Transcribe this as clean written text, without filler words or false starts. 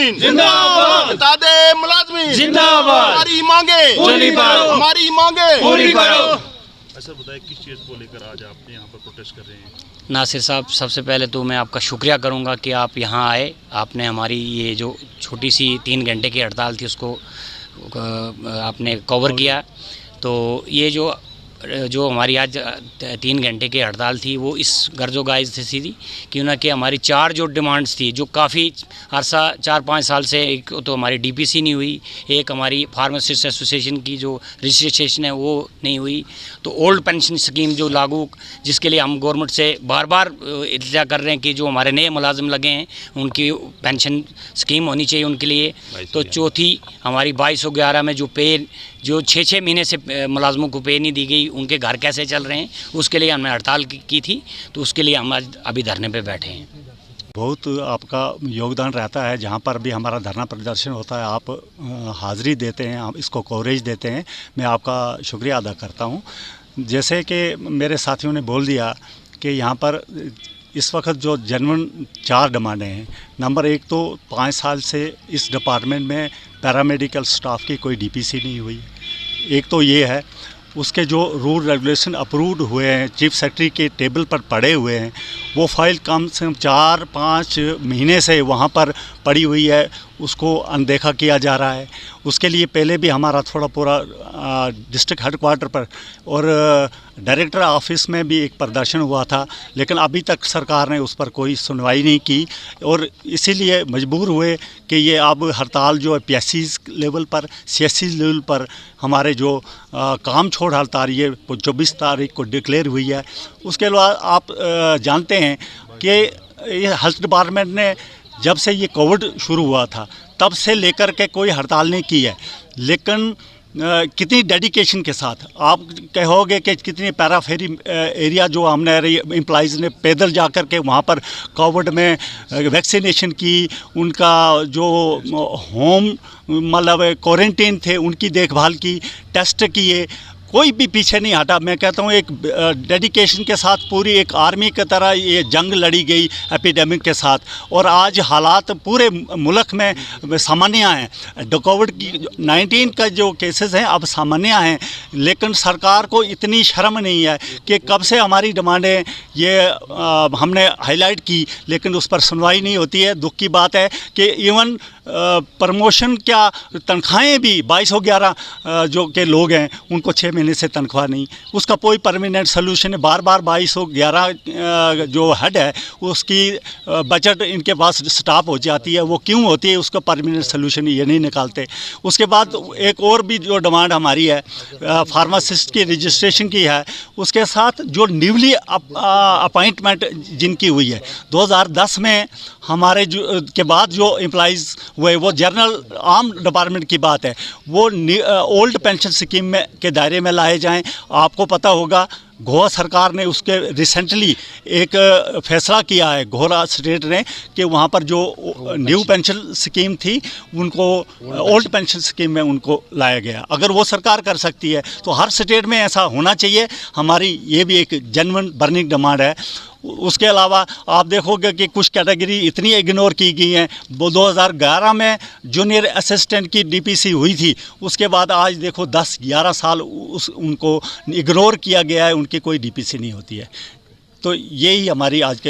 मुलाजमीन जिंदाबाद, इत्तेहादे मुलाजमीन जिंदाबाद, हमारी मांगे पूरी करो, हमारी मांगे पूरी करो। सर बताइए किस चीज़ को लेकर आज आप यहाँ पर प्रोटेस्ट कर रहे हैं? नासिर साहब, सबसे पहले तो मैं आपका शुक्रिया करूंगा कि आप यहाँ आए। आपने हमारी ये जो छोटी सी 3 घंटे की हड़ताल थी उसको आपने कवर किया। तो ये जो हमारी आज 3 घंटे की हड़ताल थी वो इस गर्जो गाइज से थी कि उन्हें कि हमारी 4 जो डिमांड्स थी जो काफ़ी अरसा 4-5 साल से, एक तो हमारी डीपीसी नहीं हुई, एक हमारी फार्मासिस्ट एसोसिएशन की जो रजिस्ट्रेशन है वो नहीं हुई, तो ओल्ड पेंशन स्कीम जो लागू, जिसके लिए हम गवर्नमेंट से बार बार इल्तिजा कर रहे हैं कि जो हमारे नए मुलाजिम लगे हैं उनकी पेंशन स्कीम होनी चाहिए उनके लिए। तो चौथी हमारी 22/11 में जो पे जो 6-6 महीने से मुलाजमों को पे नहीं दी गई, उनके घर कैसे चल रहे हैं, उसके लिए हमने हड़ताल की थी। तो उसके लिए हम आज अभी धरने पे बैठे हैं। बहुत आपका योगदान रहता है, जहाँ पर भी हमारा धरना प्रदर्शन होता है आप हाज़िरी देते हैं, आप इसको कवरेज देते हैं, मैं आपका शुक्रिया अदा करता हूँ। जैसे कि मेरे साथियों ने बोल दिया कि यहाँ पर इस वक्त जो जेन्युइन 4 डिमांडें हैं। नंबर 1 तो 5 साल से इस डिपार्टमेंट में पैरामेडिकल स्टाफ की कोई डीपीसी नहीं हुई, एक तो ये है। उसके जो रूल रेगुलेशन अप्रूव्ड हुए हैं, चीफ सेक्रेटरी के टेबल पर पड़े हुए हैं, वो फाइल कम से कम 4-5 महीने से वहाँ पर पड़ी हुई है, उसको अनदेखा किया जा रहा है। उसके लिए पहले भी हमारा थोड़ा पूरा डिस्ट्रिक्ट हेडक्वार्टर पर और डायरेक्टर ऑफिस में भी एक प्रदर्शन हुआ था, लेकिन अभी तक सरकार ने उस पर कोई सुनवाई नहीं की और इसीलिए मजबूर हुए कि ये अब हड़ताल जो है PSC लेवल पर, CSC लेवल पर हमारे जो काम छोड़ हड़ताल ये 24 तारीख को डिक्लेयर हुई है। उसके अलावा आप जानते हैं कि ये हेल्थ डिपार्टमेंट ने जब से ये कोविड शुरू हुआ था तब से लेकर के कोई हड़ताल नहीं की है, लेकिन कितनी डेडिकेशन के साथ आप कहोगे कि कितनी पैराफेरी एरिया जो हमने एम्प्लॉइज़ ने पैदल जा कर के वहाँ पर कोविड में वैक्सीनेशन की, उनका जो होम मतलब क्वारंटीन थे उनकी देखभाल की, टेस्ट किए, कोई भी पीछे नहीं हटा। मैं कहता हूँ एक डेडिकेशन के साथ पूरी एक आर्मी की तरह ये जंग लड़ी गई एपिडेमिक के साथ, और आज हालात पूरे मुल्क में सामान्य हैं। कोविड-19 का जो केसेस हैं अब सामान्य हैं, लेकिन सरकार को इतनी शर्म नहीं है कि कब से हमारी डिमांडें ये हमने हाईलाइट की, लेकिन उस पर सुनवाई नहीं होती है। दुख की बात है कि इवन प्रमोशन क्या तनख्वाहें भी 22/11 जो के लोग हैं उनको 6 महीने से तनख्वाह नहीं, उसका कोई परमानेंट सोल्यूशन है। बार 22/11 जो हेड है उसकी बजट इनके पास स्टाफ हो जाती है, वो क्यों होती है, उसका परमानेंट सोल्यूशन ये नहीं निकालते। उसके बाद एक और भी जो डिमांड हमारी है फार्मासिस्ट की रजिस्ट्रेशन की है, उसके साथ जो न्यूली अपॉइंटमेंट जिनकी हुई है 2010 में हमारे के बाद जो एम्प्लॉइज़ हुए वो जनरल आम डिपार्टमेंट की बात है, वो ओल्ड पेंशन स्कीम में के दायरे में लाए जाएं। आपको पता होगा गोवा सरकार ने उसके रिसेंटली एक फैसला किया है, गोवा स्टेट ने, कि वहाँ पर जो न्यू पेंशन स्कीम थी उनको ओल्ड पेंशन स्कीम में उनको लाया गया। अगर वो सरकार कर सकती है तो हर स्टेट में ऐसा होना चाहिए। हमारी ये भी एक जेन्युइन बर्निंग डिमांड है। उसके अलावा आप देखोगे कि कुछ कैटेगरी इतनी इग्नोर की गई हैं। वो 2011 में जूनियर असिस्टेंट की डीपीसी हुई थी, उसके बाद आज देखो 10-11 साल उनको इग्नोर किया गया है, उनकी कोई डीपीसी नहीं होती है। तो यही हमारी आज के